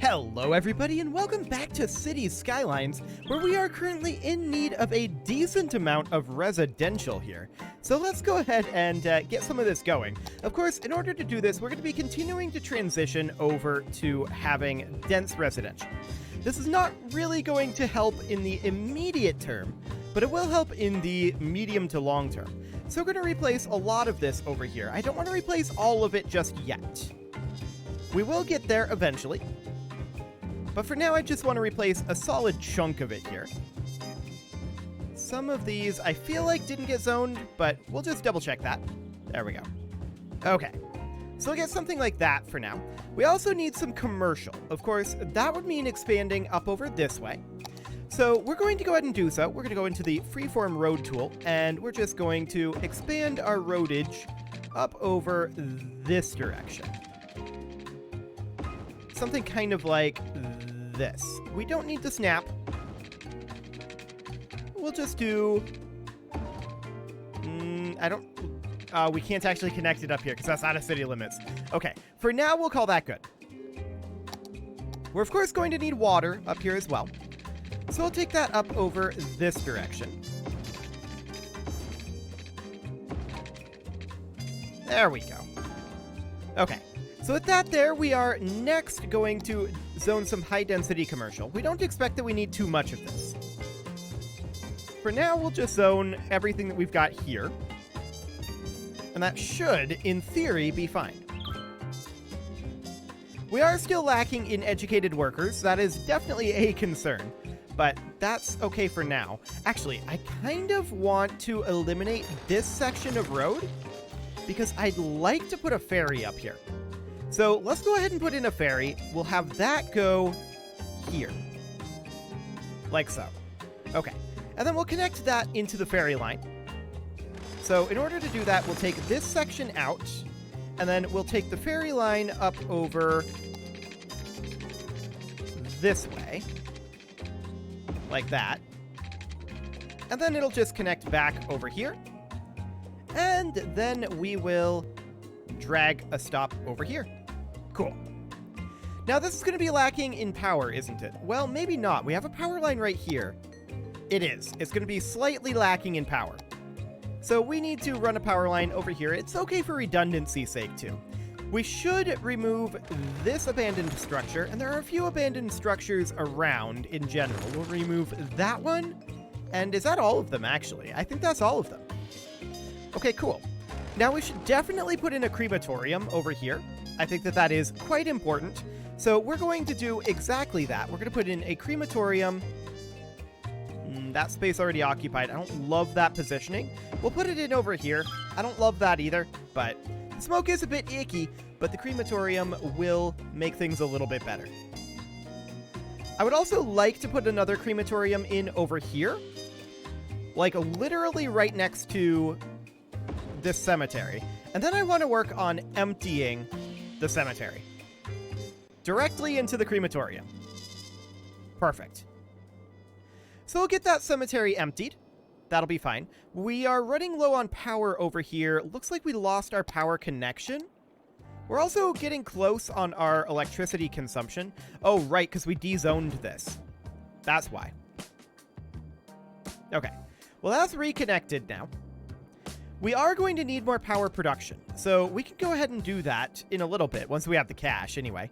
Hello everybody and welcome back to Cities Skylines, where we are currently in need of a decent amount of residential here. So let's go ahead and get some of this going. Of course, in order to do this, we're going to be continuing to transition over to having dense residential. This is not really going to help in the immediate term, but it will help in the medium to long term. So we're going to replace a lot of this over here. I don't want to replace all of it just yet. We will get there eventually. But for now, I just want to replace a solid chunk of it here. Some of these I feel like didn't get zoned, but we'll just double check that. There we go. Okay, so we'll get something like that for now. We also need some commercial. Of course, that would mean expanding up over this way. So we're going to go ahead and do so. We're going to go into the freeform road tool, and we're just going to expand our roadage up over this direction. Something kind of like this. We don't need to snap. We'll just do... we can't actually connect it up here because that's out of city limits. Okay, for now we'll call that good. We're of course going to need water up here as well. So we'll take that up over this direction. There we go. Okay. So with that there, we are next going to zone some high-density commercial. We don't expect that we need too much of this. For now, we'll just zone everything that we've got here. And that should, in theory, be fine. We are still lacking in educated workers. That is definitely a concern. But that's okay for now. Actually, I kind of want to eliminate this section of road because I'd like to put a ferry up here. So let's go ahead and put in a ferry. We'll have that go here. Like so. Okay. And then we'll connect that into the ferry line. So in order to do that, we'll take this section out, and then we'll take the ferry line up over this way. Like that. And then it'll just connect back over here. And then we will drag a stop over here. Cool. Now this is going to be lacking in power, isn't it? Well, maybe not. We have a power line right here. It is. It's going to be slightly lacking in power. So we need to run a power line over here. It's okay for redundancy's sake too. We should remove this abandoned structure, and there are a few abandoned structures around in general. We'll remove that one, and is that all of them actually? I think that's all of them. Okay, cool. Now we should definitely put in a crematorium over here. I think that that is quite important. So we're going to do exactly that. We're going to put in a crematorium. That space already occupied. I don't love that positioning. We'll put it in over here. I don't love that either, but the smoke is a bit icky, but the crematorium will make things a little bit better. I would also like to put another crematorium in over here, like literally right next to this cemetery. And then I want to work on emptying the cemetery directly into the crematorium. Perfect. So we'll get that cemetery emptied. That'll be fine. We are running low on power over here. Looks like we lost our power connection. We're also getting close on our electricity consumption. Oh, right, because we de-zoned this. That's why. Okay. Well, that's reconnected now. We are going to need more power production, so we can go ahead and do that in a little bit, once we have the cash anyway.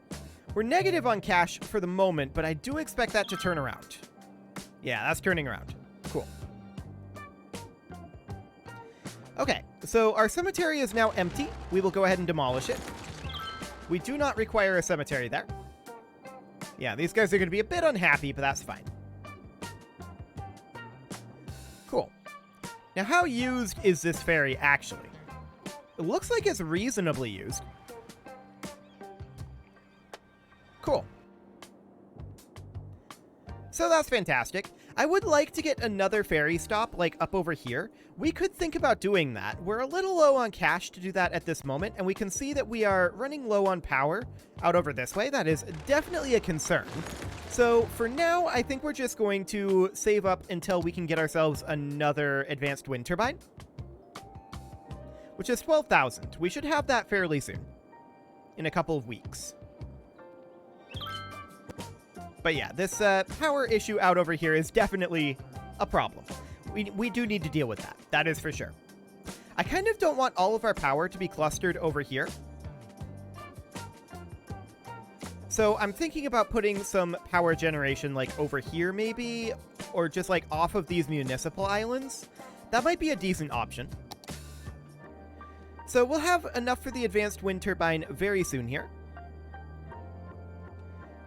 We're negative on cash for the moment, but I do expect that to turn around. Yeah, that's turning around. Cool. Okay, so our cemetery is now empty. We will go ahead and demolish it. We do not require a cemetery there. Yeah, these guys are going to be a bit unhappy, but that's fine. Cool. Now, how used is this ferry, actually? It looks like it's reasonably used. Cool. So that's fantastic. I would like to get another ferry stop, like, up over here. We could think about doing that. We're a little low on cash to do that at this moment, and we can see that we are running low on power out over this way. That is definitely a concern. So for now, I think we're just going to save up until we can get ourselves another advanced wind turbine, which is 12,000. We should have that fairly soon, in a couple of weeks. But yeah, this power issue out over here is definitely a problem. We do need to deal with that. That is for sure. I kind of don't want all of our power to be clustered over here. So I'm thinking about putting some power generation like over here maybe, or just like off of these municipal islands. That might be a decent option. So we'll have enough for the advanced wind turbine very soon here.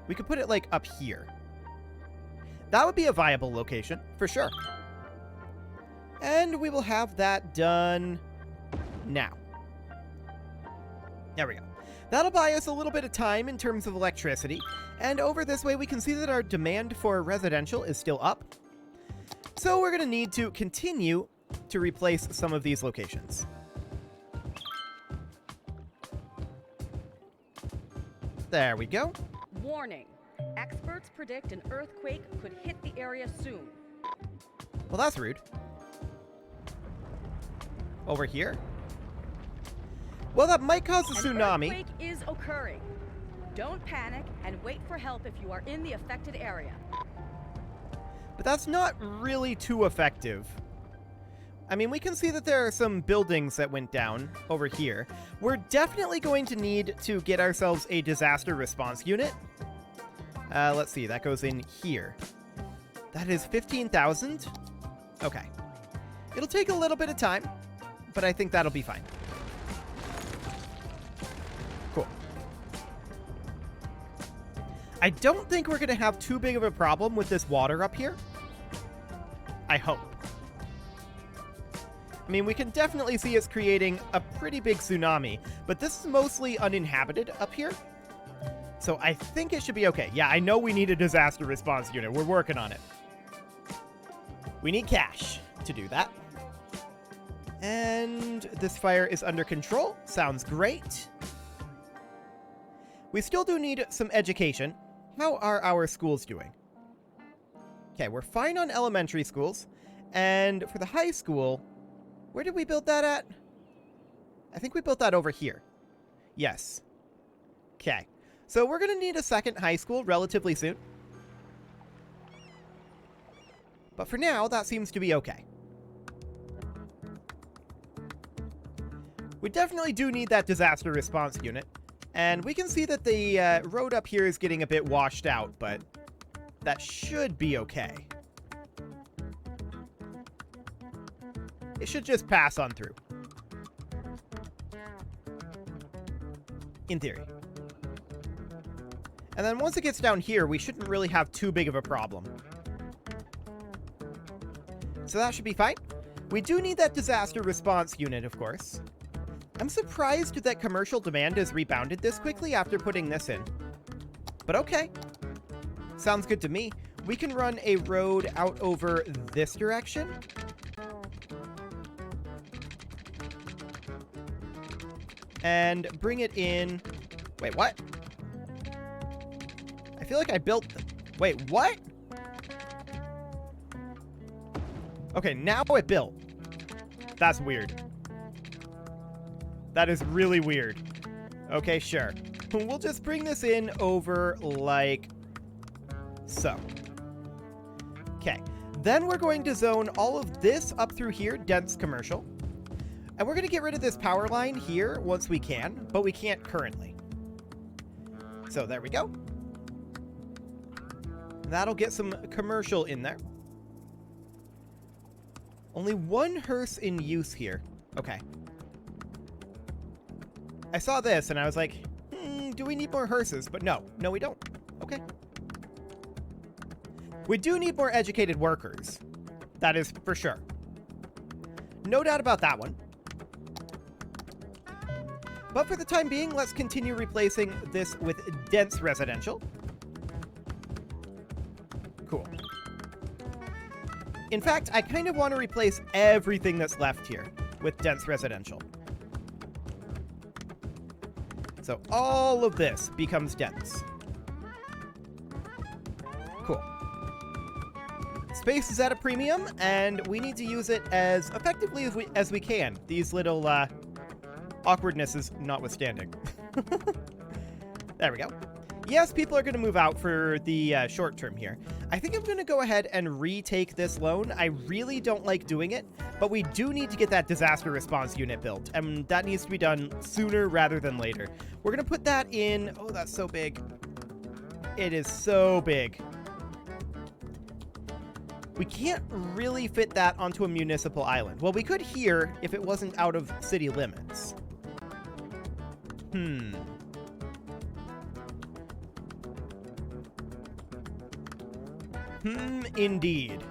We could put it like up here. That would be a viable location, for sure. And we will have that done now. There we go. That'll buy us a little bit of time in terms of electricity. And over this way, we can see that our demand for residential is still up. So we're going to need to continue to replace some of these locations. There we go. Warning. Experts predict an earthquake could hit the area soon. Well, that's rude. Over here? Well, that might cause a tsunami. An earthquake is occurring. Don't panic and wait for help if you are in the affected area. But that's not really too effective. I mean, we can see that there are some buildings that went down over here. We're definitely going to need to get ourselves a disaster response unit. Let's see, that goes in here. That is 15,000? Okay. It'll take a little bit of time, but I think that'll be fine. Cool. I don't think we're going to have too big of a problem with this water up here. I hope. I mean, we can definitely see it's creating a pretty big tsunami, but this is mostly uninhabited up here. So I think it should be okay. Yeah, I know we need a disaster response unit. We're working on it. We need cash to do that. And this fire is under control. Sounds great. We still do need some education. How are our schools doing? Okay, we're fine on elementary schools. And for the high school, where did we build that at? I think we built that over here. Yes. Okay. So we're going to need a second high school relatively soon. But for now, that seems to be okay. We definitely do need that disaster response unit. And we can see that the road up here is getting a bit washed out, but that should be okay. It should just pass on through. In theory. And then once it gets down here, we shouldn't really have too big of a problem. So that should be fine. We do need that disaster response unit, of course. I'm surprised that commercial demand has rebounded this quickly after putting this in. But okay. Sounds good to me. We can run a road out over this direction. And bring it in... Wait, what? I feel like I built... Wait, what? Okay, now it built. That's weird. That is really weird. Okay, sure. We'll just bring this in over like so. Okay. Then we're going to zone all of this up through here, dense commercial. And we're going to get rid of this power line here once we can, but we can't currently. So there we go. That'll get some commercial in there. Only one hearse in use here. Okay. I saw this and I was like, do we need more hearses? But no, we don't. Okay. We do need more educated workers. That is for sure. No doubt about that one. But for the time being, let's continue replacing this with dense residential. Cool. In fact, I kind of want to replace everything that's left here with dense residential. So all of this becomes dense. Cool. Space is at a premium, and we need to use it as effectively as we can. These little awkwardnesses notwithstanding. There we go. Yes, people are going to move out for the short term here. I think I'm going to go ahead and retake this loan. I really don't like doing it, but we do need to get that disaster response unit built, and that needs to be done sooner rather than later. We're going to put that in... Oh, that's so big. It is so big. We can't really fit that onto a municipal island. Well, we could here if it wasn't out of city limits. Indeed.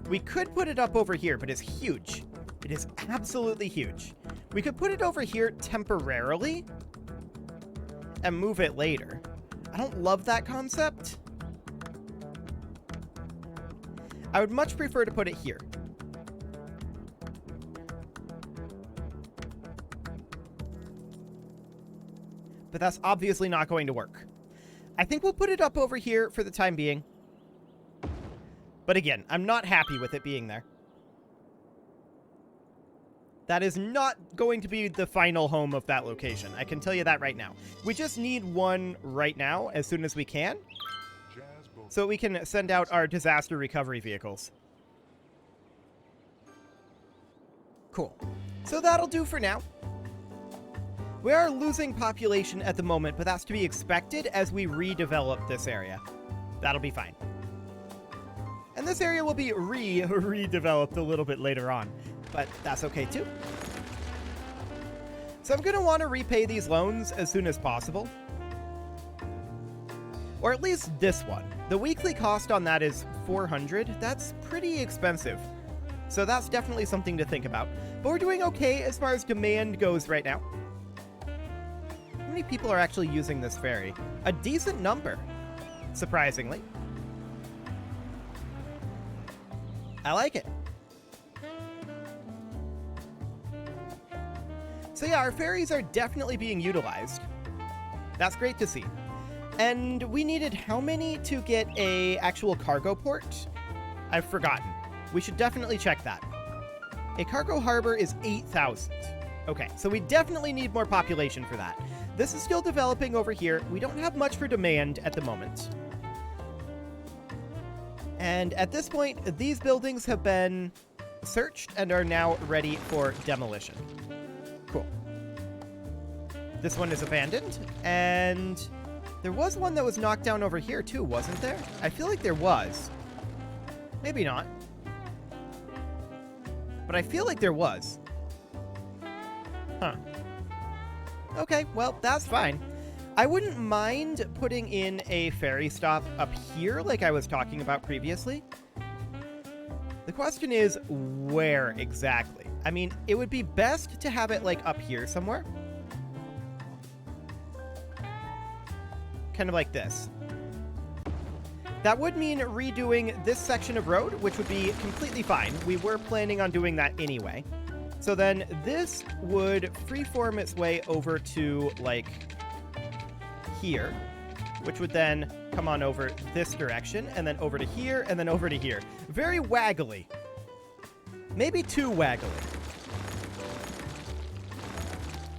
We could put it up over here, but it's huge. It is absolutely huge. We could put it over here temporarily and move it later. I don't love that concept. I would much prefer to put it here. But that's obviously not going to work. I think we'll put it up over here for the time being. But again, I'm not happy with it being there. That is not going to be the final home of that location. I can tell you that right now. We just need one right now, as soon as we can, so we can send out our disaster recovery vehicles. Cool. So that'll do for now. We are losing population at the moment, but that's to be expected as we redevelop this area. That'll be fine. And this area will be redeveloped a little bit later on, but that's okay too. So I'm going to want to repay these loans as soon as possible. Or at least this one. The weekly cost on that is 400. That's pretty expensive. So that's definitely something to think about. But we're doing okay as far as demand goes right now. How many people are actually using this ferry? A decent number, surprisingly. I like it. So yeah, our ferries are definitely being utilized. That's great to see. And we needed how many to get a actual cargo port? I've forgotten. We should definitely check that. A cargo harbor is 8,000. Okay, so we definitely need more population for that. This is still developing over here. We don't have much for demand at the moment. And at this point, these buildings have been searched and are now ready for demolition. Cool. This one is abandoned, and there was one that was knocked down over here too, wasn't there? I feel like there was. Maybe not. But I feel like there was. Huh. Okay, well, that's fine. I wouldn't mind putting in a ferry stop up here like I was talking about previously. The question is, where exactly? I mean, it would be best to have it, like, up here somewhere. Kind of like this. That would mean redoing this section of road, which would be completely fine. We were planning on doing that anyway. So then this would freeform its way over to, like, here, which would then come on over this direction, and then over to here, and then over to here. Very waggly. Maybe too waggly.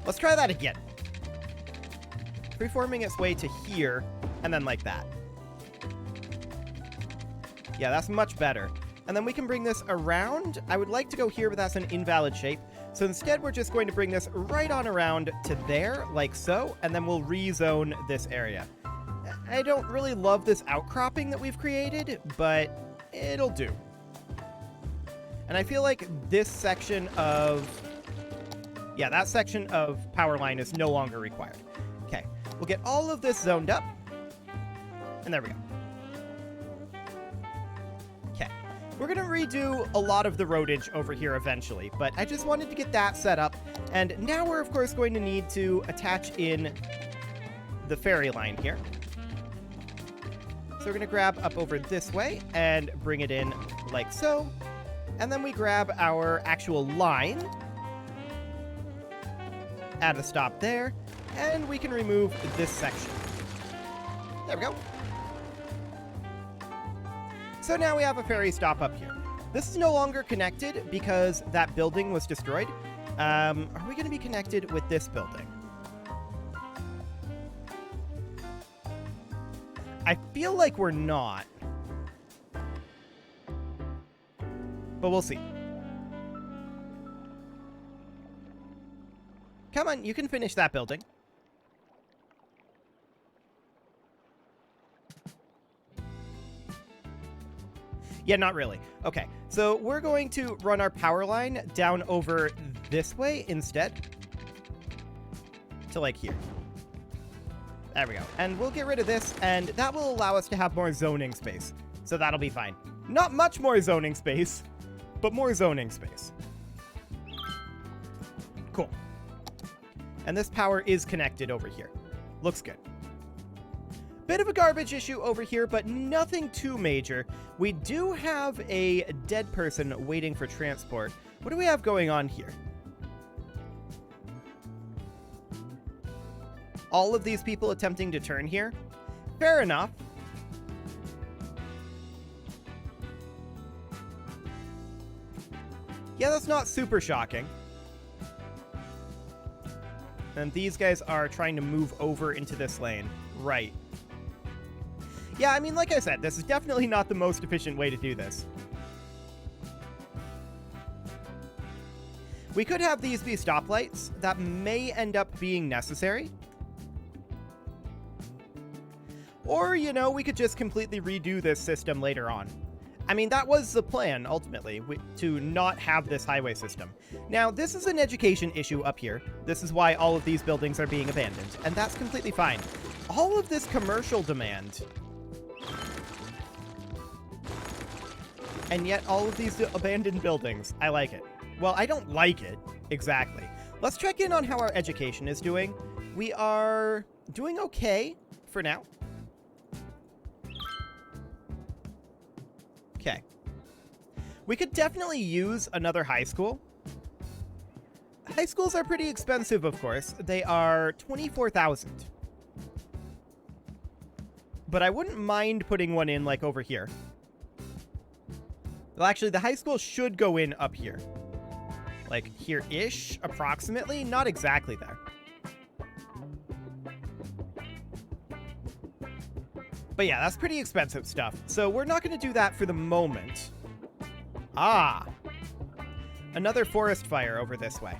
Let's try that again. Freeforming its way to here, and then like that. Yeah, that's much better. And then we can bring this around. I would like to go here, but that's an invalid shape. So instead, we're just going to bring this right on around to there, like so, and then we'll rezone this area. I don't really love this outcropping that we've created, but it'll do. And I feel like this section of... Yeah, that section of power line is no longer required. Okay, we'll get all of this zoned up. And there we go. Okay, we're going to redo a lot of the roadage over here eventually, but I just wanted to get that set up. And now we're, of course, going to need to attach in the ferry line here. So we're going to grab up over this way and bring it in like so. And then we grab our actual line, add a stop there, and we can remove this section. There we go. So now we have a ferry stop up here. This is no longer connected because that building was destroyed. Are we going to be connected with this building? I feel like we're not. But we'll see. Come on, you can finish that building. Yeah, not really. Okay, so we're going to run our power line down over this way instead. To like here. There we go. And we'll get rid of this, and that will allow us to have more zoning space. So that'll be fine. Not much more zoning space, but more zoning space. Cool. And this power is connected over here. Looks good. Bit of a garbage issue over here, but nothing too major. We do have a dead person waiting for transport. What do we have going on here? All of these people attempting to turn here? Fair enough. Yeah, that's not super shocking. And these guys are trying to move over into this lane. Right. Yeah, I mean, like I said, this is definitely not the most efficient way to do this. We could have these be stoplights. That may end up being necessary. Or, you know, we could just completely redo this system later on. I mean, that was the plan, ultimately, to not have this highway system. Now, this is an education issue up here. This is why all of these buildings are being abandoned, and that's completely fine. All of this commercial demand, and yet all of these abandoned buildings, I like it. Well, I don't like it, exactly. Let's check in on how our education is doing. We are doing okay for now. Okay. We could definitely use another high school. High schools are pretty expensive, of course. They are 24,000. But I wouldn't mind putting one in, like, over here. Well, actually, the high school should go in up here. Like, here-ish, approximately. Not exactly there. But yeah, that's pretty expensive stuff. So we're not going to do that for the moment. Ah. Another forest fire over this way.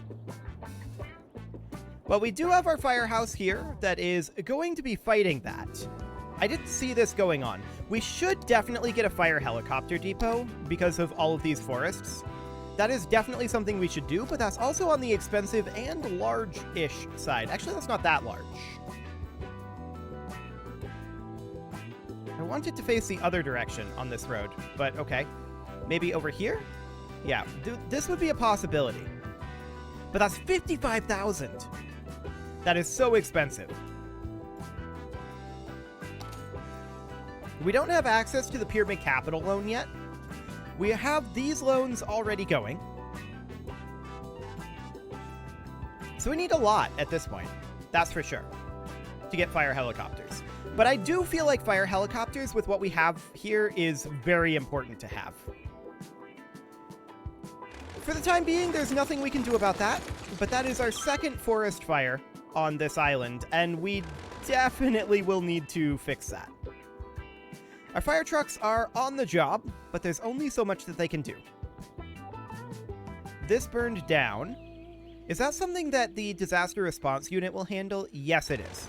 Well, we do have our firehouse here that is going to be fighting that. I didn't see this going on. We should definitely get a fire helicopter depot because of all of these forests. That is definitely something we should do, but that's also on the expensive and large-ish side. Actually, that's not that large. I want it to face the other direction on this road, but okay. Maybe over here? Yeah, this would be a possibility. But that's 55,000. That is so expensive. We don't have access to the Pyramid Capital loan yet. We have these loans already going. So we need a lot at this point. That's for sure. To get fire helicopters. But I do feel like fire helicopters with what we have here is very important to have. For the time being, there's nothing we can do about that, but that is our second forest fire on this island, and we definitely will need to fix that. Our fire trucks are on the job, but there's only so much that they can do. This burned down. Is that something that the disaster response unit will handle? Yes, it is.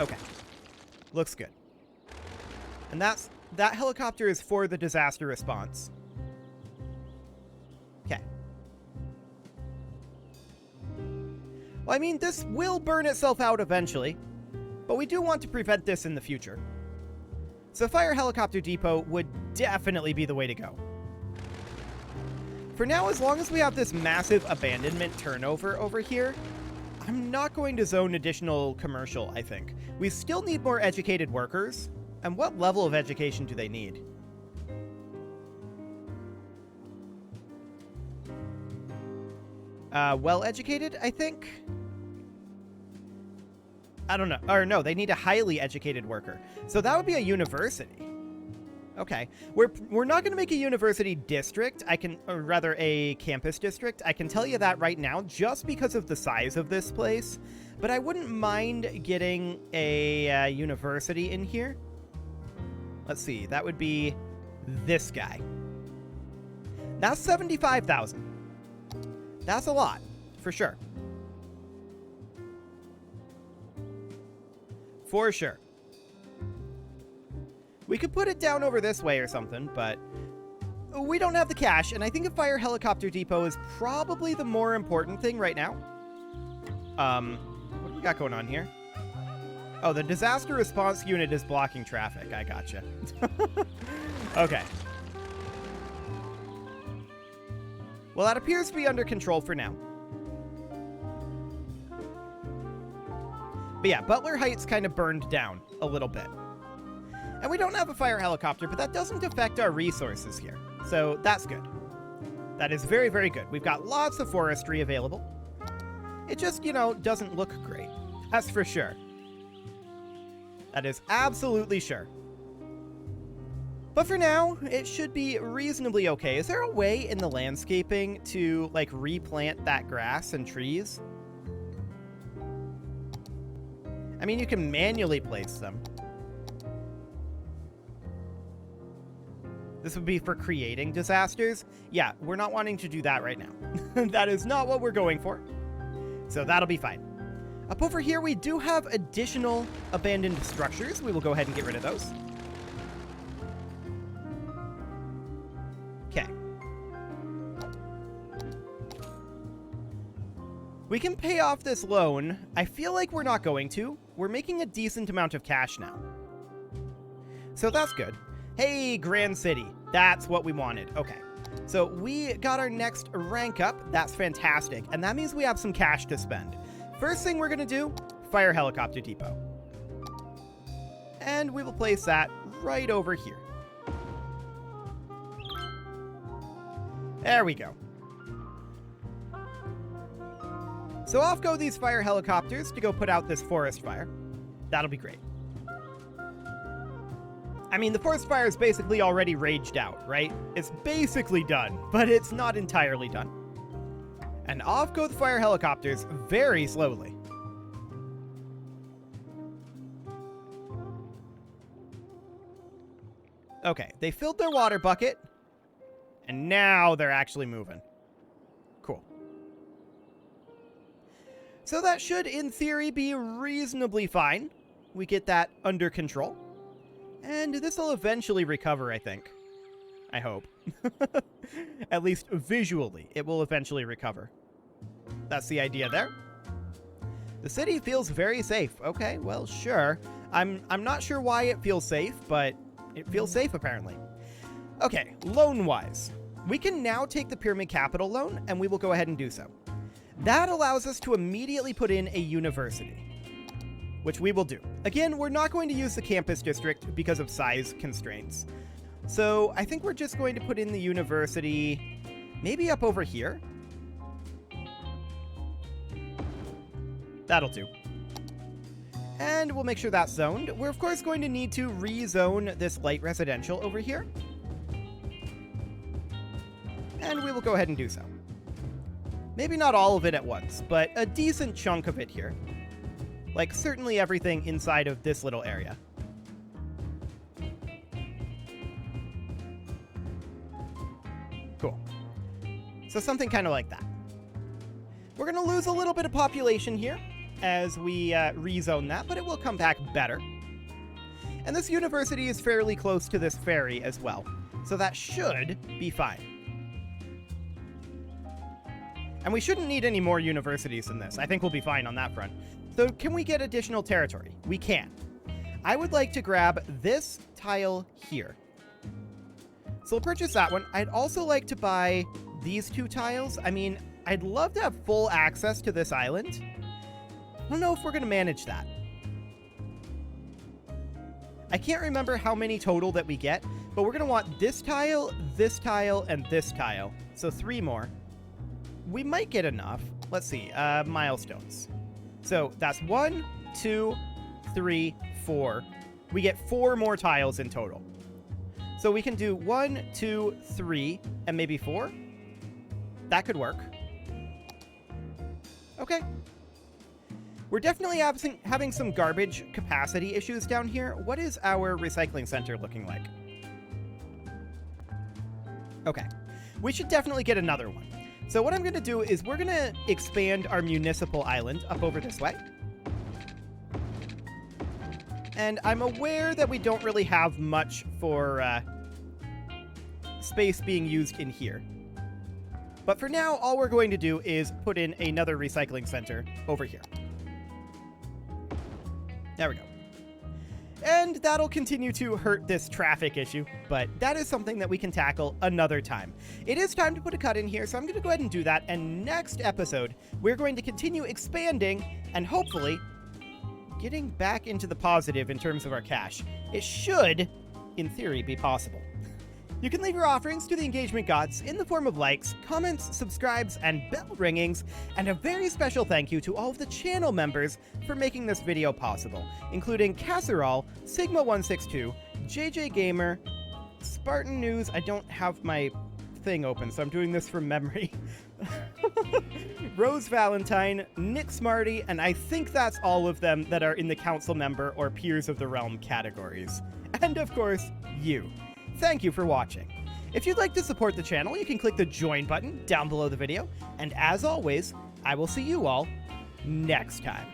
Okay. Looks good. And that helicopter is for the disaster response. Okay. Well, I mean, this will burn itself out eventually, but we do want to prevent this in the future. So Fire Helicopter Depot would definitely be the way to go. For now, as long as we have this massive abandonment turnover over here, I'm not going to zone additional commercial, I think. We still need more educated workers. And what level of education do they need? Well-educated, I think? I don't know. Or no, they need a highly educated worker. So that would be a university. Okay. We're not going to make a university district. Or rather a campus district. I can tell you that right now just because of the size of this place. But I wouldn't mind getting a university in here. Let's see. That would be this guy. That's 75,000. That's a lot, for sure. For sure. We could put it down over this way or something, but we don't have the cash, and I think a fire helicopter depot is probably the more important thing right now. What do we got going on here? Oh, the disaster response unit is blocking traffic. I gotcha. Okay. Well, that appears to be under control for now. But yeah, Butler Heights kind of burned down a little bit. And we don't have a fire helicopter, but that doesn't affect our resources here. So that's good. That is very, very good. We've got lots of forestry available. It just, you know, doesn't look great. That's for sure. That is absolutely sure. But for now, it should be reasonably okay. Is there a way in the landscaping to, like, replant that grass and trees? I mean, you can manually place them. This would be for creating disasters. Yeah, we're not wanting to do that right now. That is not what we're going for. So that'll be fine. Up over here, we do have additional abandoned structures. We will go ahead and get rid of those. Okay. We can pay off this loan. I feel like we're not going to. We're making a decent amount of cash now. So that's good. Hey, Grand City. That's what we wanted. Okay. So we got our next rank up. That's fantastic. And that means we have some cash to spend. First thing we're going to do, fire helicopter depot. And we will place that right over here. There we go. So off go these fire helicopters to go put out this forest fire. That'll be great. I mean, the forest fire is basically already raged out, right? It's basically done, but it's not entirely done. And off go the fire helicopters very slowly. Okay, they filled their water bucket, and now they're actually moving. Cool. So that should, in theory, be reasonably fine. We get that under control. And this will eventually recover, I think. I hope. At least visually, it will eventually recover. That's the idea there. The city feels very safe. Okay, well, sure. I'm not sure why it feels safe, but it feels safe, apparently. Okay, loan-wise. We can now take the Pyramid Capital loan, and we will go ahead and do so. That allows us to immediately put in a university, which we will do. Again, we're not going to use the campus district because of size constraints. So I think we're just going to put in the university maybe up over here. That'll do. And we'll make sure that's zoned. We're of course going to need to rezone this light residential over here. And we will go ahead and do so. Maybe not all of it at once, but a decent chunk of it here. Like, certainly everything inside of this little area. Cool. So something kind of like that. We're going to lose a little bit of population here as we rezone that, but it will come back better. And this university is fairly close to this ferry as well, so that should be fine. And we shouldn't need any more universities than this. I think we'll be fine on that front. So can we get additional territory? We can. I would like to grab this tile here. So we'll purchase that one. I'd also like to buy these two tiles. I mean, I'd love to have full access to this island. I don't know if we're going to manage that. I can't remember how many total that we get, but we're going to want this tile, and this tile. So 3 more. We might get enough. Let's see. Milestones. So that's 1, 2, 3, 4. We get 4 more tiles in total. So we can do 1, 2, 3, and maybe 4. That could work. Okay. We're definitely having some garbage capacity issues down here. What is our recycling center looking like? Okay. We should definitely get another one. So what I'm going to do is we're going to expand our municipal island up over this way. And I'm aware that we don't really have much for space being used in here. But for now, all we're going to do is put in another recycling center over here. There we go. And that'll continue to hurt this traffic issue, but that is something that we can tackle another time. It is time to put a cut in here, so I'm going to go ahead and do that. And next episode, we're going to continue expanding and hopefully getting back into the positive in terms of our cash. It should, in theory, be possible. You can leave your offerings to the engagement gods in the form of likes, comments, subscribes, and bell ringings, and a very special thank you to all of the channel members for making this video possible, including Casserole, Sigma162, JJ Gamer, Spartan News. I don't have my thing open, so I'm doing this from memory. Rose Valentine, Nick Smarty, and I think that's all of them that are in the council member or peers of the realm categories. And of course, you. Thank you for watching. If you'd like to support the channel, you can click the join button down below the video. And as always, I will see you all next time.